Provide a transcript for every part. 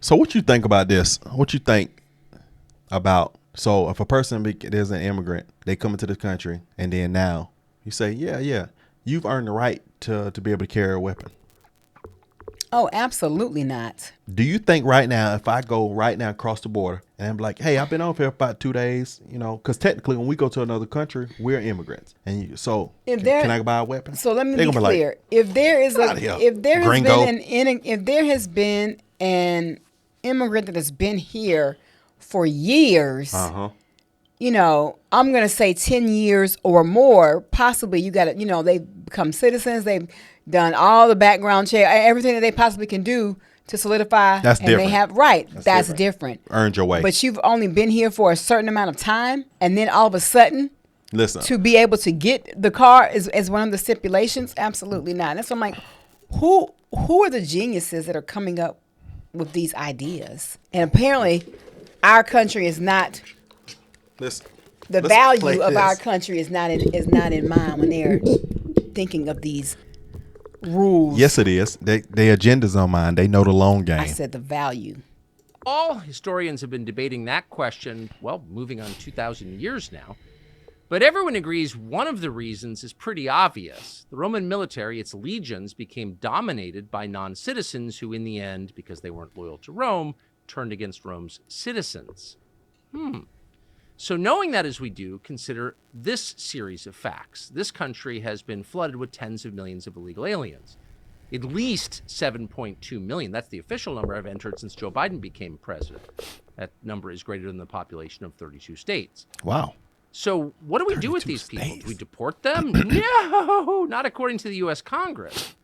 So what you think about this? What you think about, so if a person is an immigrant, they come into the country, and then now you say, yeah, you've earned the right to be able to carry a weapon. Oh, absolutely not. Do you think right now, if I go right now across the border and I'm like, hey, I've been over here for about 2 days, because technically when we go to another country, we're immigrants. And can I buy a weapon? So let me be clear. Like, if there has been an immigrant that has been here for years, I'm going to say 10 years or more, possibly you got to, they've become citizens, they've done all the background check, everything that they possibly can do to solidify. That's and different. They have That's different. Earned your way. But you've only been here for a certain amount of time, and then all of a sudden, to be able to get the car is one of the stipulations. Absolutely not. That's why I'm like, who are the geniuses that are coming up with these ideas? And apparently, our country is not. The value of our country is not in mind when they're thinking of these rules. Yes, it is. Their agenda's on mine. They know the long game. I said the value. All historians have been debating that question, moving on 2,000 years now. But everyone agrees one of the reasons is pretty obvious. The Roman military, its legions, became dominated by non-citizens who, in the end, because they weren't loyal to Rome, turned against Rome's citizens. So knowing that as we do, consider this series of facts. This country has been flooded with tens of millions of illegal aliens. At least 7.2 million. That's the official number I've entered since Joe Biden became president. That number is greater than the population of 32 states. Wow. So what do we do with these people? Do we deport them? No, not according to the U.S. Congress.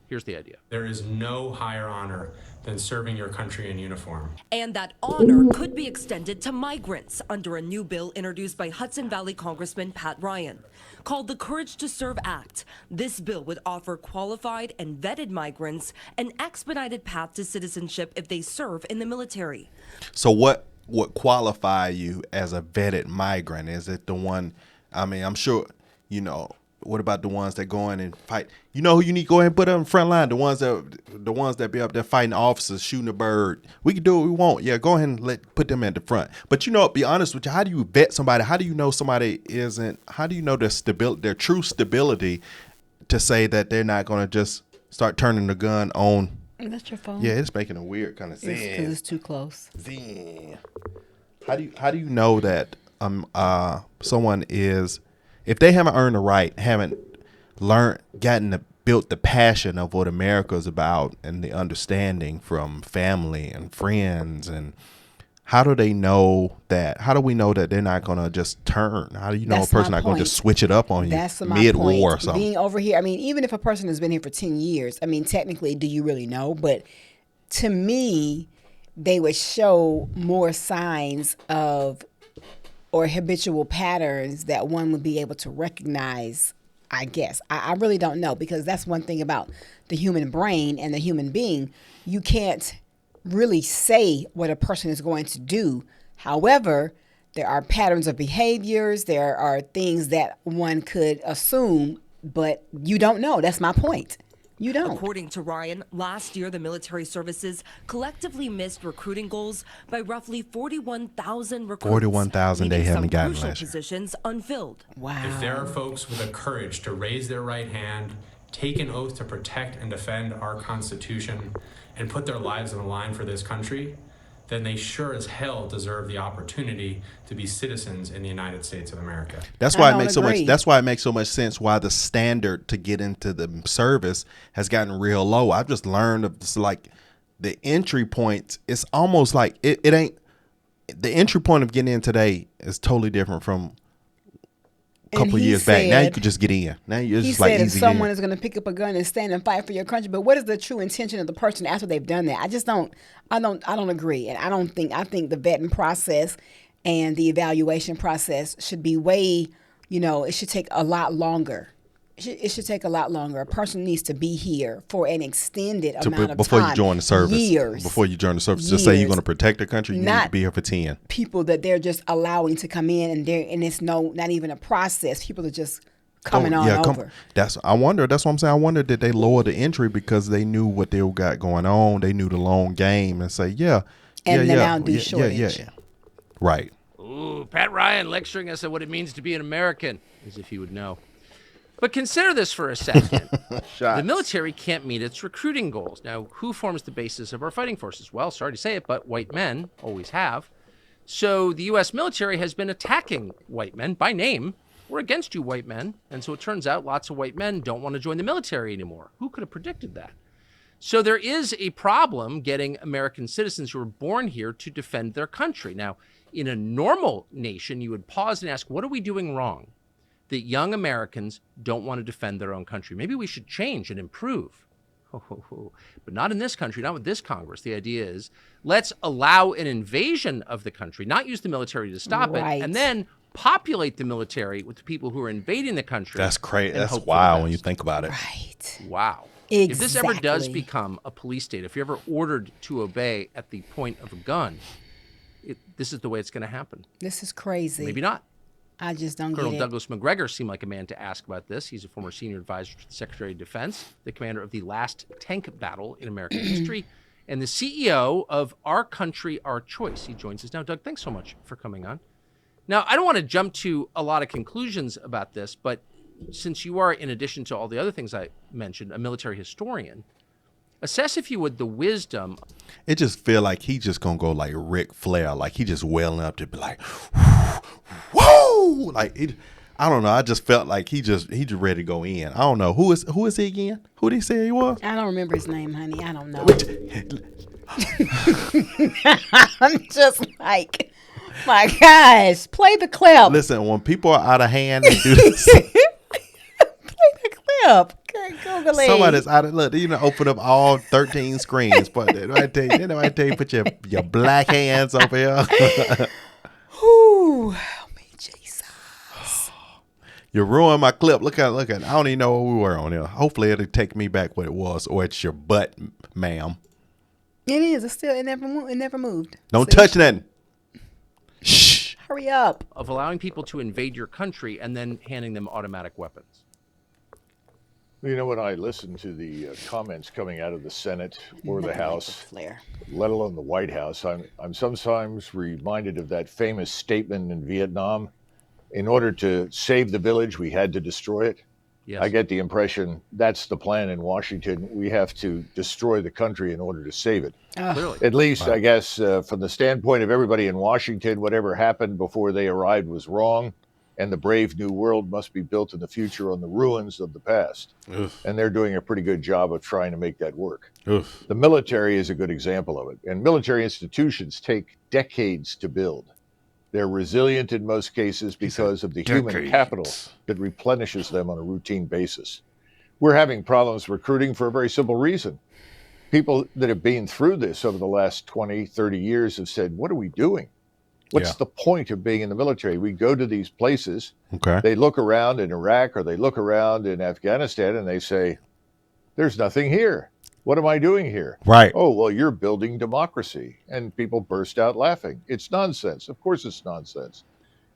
Here's the idea. There is no higher honor than serving your country in uniform. And that honor could be extended to migrants under a new bill introduced by Hudson Valley Congressman Pat Ryan. Called the Courage to Serve Act, this bill would offer qualified and vetted migrants an expedited path to citizenship if they serve in the military. So what would qualify you as a vetted migrant? Is it the one, I'm sure, what about the ones that go in and fight? You know who you need to go ahead and put up in the front line? The ones that be up there fighting officers, shooting a bird. We can do what we want. Yeah, go ahead and put them at the front. But be honest with you, how do you vet somebody? How do you know somebody isn't? How do you know their true stability to say that they're not going to just start turning the gun on? That's your phone. Yeah, it's making a weird kind of sound. Because it's too close. Zing. How do you know that someone is? If they haven't earned the right, haven't built the passion of what America is about and the understanding from family and friends, and how do they know that? How do we know that they're not going to just turn? How do you know a person not going to just switch it up on you mid-war or something? Being over here, even if a person has been here for 10 years, technically, do you really know? But to me, they would show more signs of or habitual patterns that one would be able to recognize, I guess. I really don't know, because that's one thing about the human brain and the human being. You can't really say what a person is going to do. However, there are patterns of behaviors. There are things that one could assume, but you don't know. That's my point. You don't. According to Ryan, last year the military services collectively missed recruiting goals by roughly 41,000 recruits. 41,000 they haven't gotten crucial last year. Positions unfilled. Wow. If there are folks with the courage to raise their right hand, take an oath to protect and defend our Constitution, and put their lives on the line for this country, then they sure as hell deserve the opportunity to be citizens in the United States of America. That's why it makes so much. That's why it makes so much sense why the standard to get into the service has gotten real low. I've just learned of this, like the entry point. It's almost like it ain't. The entry point of getting in today is totally different from a couple years back. Now you could just get in. Now you're just like easy. He said if someone is going to pick up a gun and stand and fight for your country, but what is the true intention of the person after they've done that? I just don't. I don't agree, and I think the vetting process and the evaluation process should be way. It should take a lot longer. It should take a lot longer. A person needs to be here for an extended amount of time. Before you join the service. Years. Before you join the service. Just say you're going to protect the country, you need to be here for 10. People that they're just allowing to come in, and it's not even a process. People are just coming over. I wonder. That's what I'm saying. I wonder, did they lower the entry because they knew what they got going on? They knew the long game and say, now do shortage. Right. Ooh, Pat Ryan lecturing us on what it means to be an American, as if he would know. But consider this for a second. The military can't meet its recruiting goals. Now, who forms the basis of our fighting forces? Well, sorry to say it, but white men always have. So the U.S. military has been attacking white men by name. We're against you, white men. And so it turns out lots of white men don't want to join the military anymore. Who could have predicted that? So there is a problem getting American citizens who are born here to defend their country. Now, in a normal nation, you would pause and ask, what are we doing wrong that young Americans don't want to defend their own country? Maybe we should change and improve. But not in this country, not with this Congress. The idea is, let's allow an invasion of the country, not use the military to stop it, and then populate the military with the people who are invading the country. That's crazy. That's wild when you think about it. Right. Wow. Exactly. If this ever does become a police state, if you're ever ordered to obey at the point of a gun, this is the way it's going to happen. This is crazy. Maybe not. I just don't Colonel get it. Douglas McGregor seemed like a man to ask about this. He's a former senior advisor to the Secretary of Defense, the commander of the last tank battle in American history, and the CEO of Our Country, Our Choice. He joins us now. Doug, thanks so much for coming on. Now, I don't want to jump to a lot of conclusions about this, but since you are, in addition to all the other things I mentioned, a military historian, assess, if you would, the wisdom. It just feel like he just gonna go like Ric Flair, like he just welling up to be like, whoa, like it. I don't know. I just felt like he just ready to go in. I don't know who is he again? Who did he say he was? I don't remember his name, honey. I don't know. I'm just like, my gosh, play the clip. Listen, when people are out of hand, they do this. Play the clip. Google it. Somebody's out of look. You know, open up all 13 screens, but they might tell you put your black hands over here. Ooh, help me, Jesus. You ruined my clip. Look at. I don't even know what we were on here. Hopefully, it'll take me back what it was, or it's your butt, ma'am. It is. It never moved. Don't touch nothing. Shh. Hurry up. Of allowing people to invade your country and then handing them automatic weapons. You know, when I listen to the comments coming out of the Senate or the House, let alone the White House, I'm sometimes reminded of that famous statement in Vietnam: in order to save the village, we had to destroy it. Yes. I get the impression that's the plan in Washington. We have to destroy the country in order to save it. Clearly. At least, I guess, from the standpoint of everybody in Washington, whatever happened before they arrived was wrong, and the brave new world must be built in the future on the ruins of the past. Oof. And they're doing a pretty good job of trying to make that work. Oof. The military is a good example of it. And military institutions take decades to build. They're resilient in most cases because of the human capital that replenishes them on a routine basis. We're having problems recruiting for a very simple reason. People that have been through this over the last 20, 30 years have said, what are we doing? What's the point of being in the military? We go to these places, they look around in Iraq or they look around in Afghanistan and they say, there's nothing here. What am I doing here? Right. Oh, well, you're building democracy. And people burst out laughing. It's nonsense. Of course it's nonsense.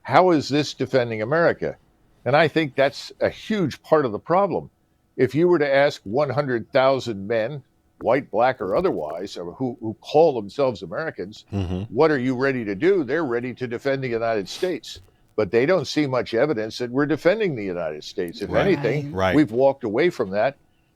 How is this defending America? And I think that's a huge part of the problem. If you were to ask 100,000 men, white, black, or otherwise, or who call themselves Americans, what are you ready to do? They're ready to defend the United States. But they don't see much evidence that we're defending the United States. If anything, we've walked away from that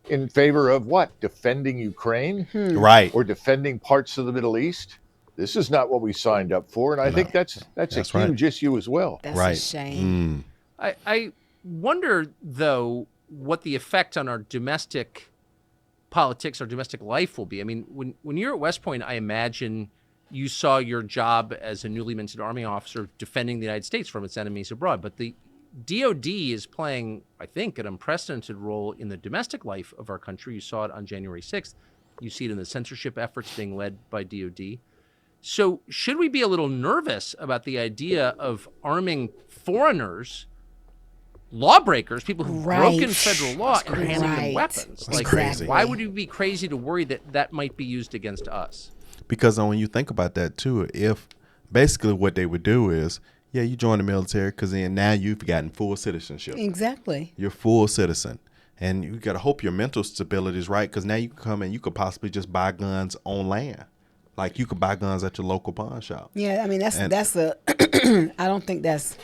in favor of what? Defending Ukraine? Right. Or defending parts of the Middle East? This is not what we signed up for. And I think that's a huge issue as well. That's a shame. I wonder, though, what the effect on our domestic politics, our domestic life will be. I mean, when you're at West Point, I imagine you saw your job as a newly minted Army officer defending the United States from its enemies abroad. But the DOD is playing, I think, an unprecedented role in the domestic life of our country. You saw it on January 6th. You see it in the censorship efforts being led by DOD. So should we be a little nervous about the idea of arming foreigners, lawbreakers, people who've broken federal law, and handing them weapons? That's crazy. Why would you be crazy to worry that that might be used against us? Because when you think about that too, if basically what they would do is, Yeah, you join the military because then now you've gotten full citizenship. Exactly. You're full citizen. And you got to hope your mental stability is right, because now you can come and you could possibly just buy guns on land. Like you could buy guns at your local pawn shop. Yeah, I mean, that's a, I don't think that's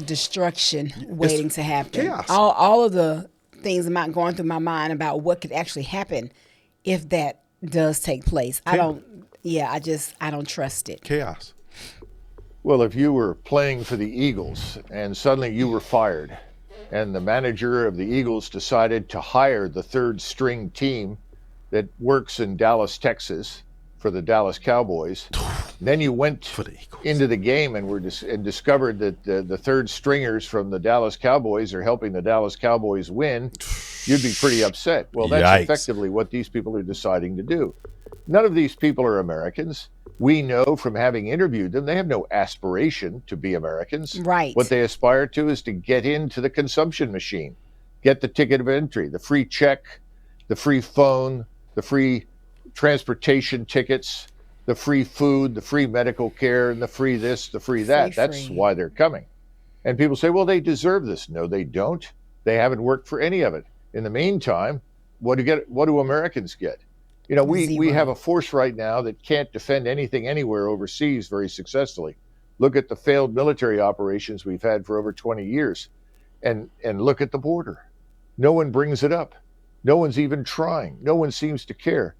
destruction waiting to happen. Chaos. All of the things I'm going through my mind about what could actually happen if that does take place. I don't trust it. Chaos. Well, if you were playing for the Eagles and suddenly you were fired, and the manager of the Eagles decided to hire the third string team that works in Dallas, Texas for the Dallas Cowboys, then you went into the game and discovered that the third stringers from the Dallas Cowboys are helping the Dallas Cowboys win, you'd be pretty upset. Well, that's Yikes. effectively what these people are deciding to do. None of these people are Americans. We know from having interviewed them, they have no aspiration to be Americans. Right. What they aspire to is to get into the consumption machine, get the ticket of entry, the free check, the free phone, the free transportation tickets, the free food, the free medical care, and the free this, the free that. That's why they're coming. And people say, well, they deserve this. No, they don't. They haven't worked for any of it. In the meantime, what do Americans get? You know, we have a force right now that can't defend anything anywhere overseas very successfully. Look at the failed military operations we've had for over 20 years, and look at the border. No one brings it up. No one's even trying. No one seems to care.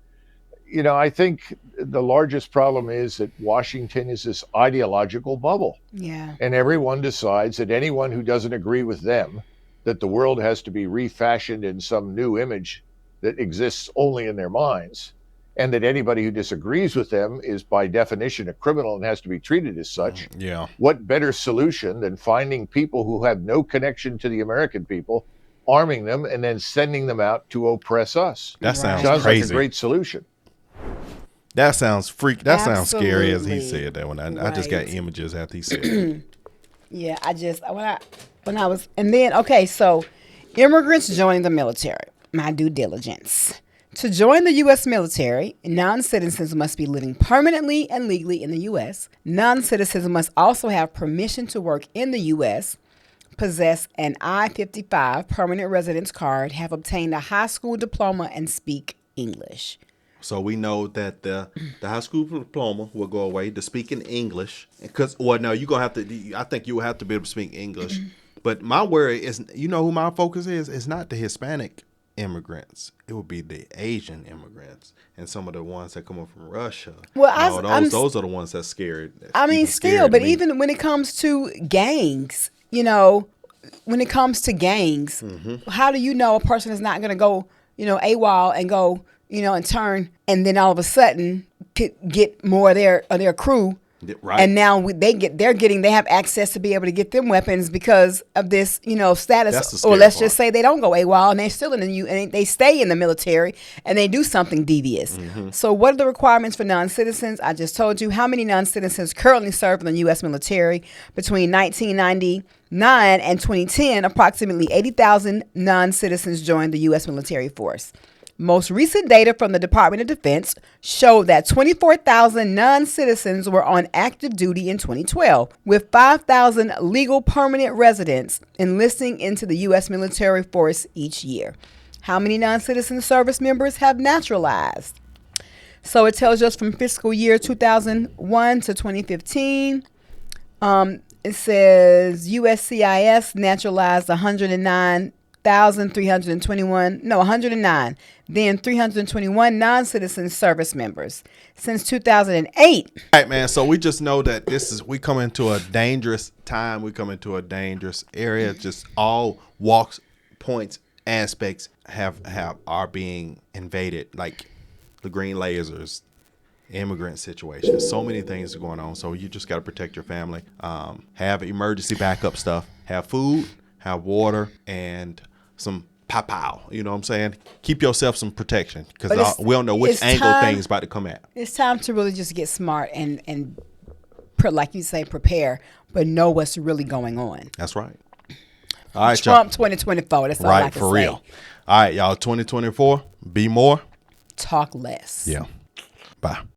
You know, I think the largest problem is that Washington is this ideological bubble. Yeah. And everyone decides that anyone who doesn't agree with them, that the world has to be refashioned in some new image that exists only in their minds, and that anybody who disagrees with them is by definition a criminal and has to be treated as such. Yeah. What better solution than finding people who have no connection to the American people, arming them, and then sending them out to oppress us? That sounds Sounds crazy. like a great solution. That sounds That sounds scary as he Absolutely. said that one. I just got Right. images after he said it. Yeah, so immigrants joining the military. My due diligence. To join the U.S. military, non-citizens must be living permanently and legally in the U.S. Non-citizens must also have permission to work in the U.S., possess an I-55 permanent residence card, have obtained a high school diploma, and speak English. So we know that the high school diploma will go away. To speak in English, you're gonna have to. I think you will have to be able to speak English. But my worry is, you know, who my focus is? It's not the Hispanic immigrants. It would be the Asian immigrants and some of the ones that come up from Russia. Well, those are the ones that's scared. I mean, still, but even when it comes to gangs, you know, how do you know a person is not going to go, you know, AWOL and go, you know, and turn, and then all of a sudden could get more of their crew. Right. And now they have access to be able to get them weapons because of this, you know, status. Or let's just say they don't go AWOL and they're still and they stay in the military and they do something devious. Mm-hmm. So what are the requirements for non-citizens? I just told you how many non-citizens currently serve in the U.S. military. Between 1999 and 2010, approximately 80,000 non-citizens joined the U.S. military force. Most recent data from the Department of Defense showed that 24,000 non-citizens were on active duty in 2012, with 5,000 legal permanent residents enlisting into the U.S. military force each year. How many non-citizen service members have naturalized? So it tells us from fiscal year 2001 to 2015. It says USCIS naturalized 109. 109. Then 321 non-citizen service members since 2008. All right, man. So we just know that we come into a dangerous time. We come into a dangerous area. Just all walks, points, aspects are being invaded. Like the green lasers, immigrant situation. So many things are going on. So you just got to protect your family. Have emergency backup stuff. Have food. Have water and some pow. You know what I'm saying? Keep yourself some protection because we don't know which angle things about to come at. It's time to really just get smart and like you say, prepare, but know what's really going on. That's right. All right, Trump 2024. That's all I can say. For real. All right, y'all. 2024. Be more. Talk less. Yeah. Bye.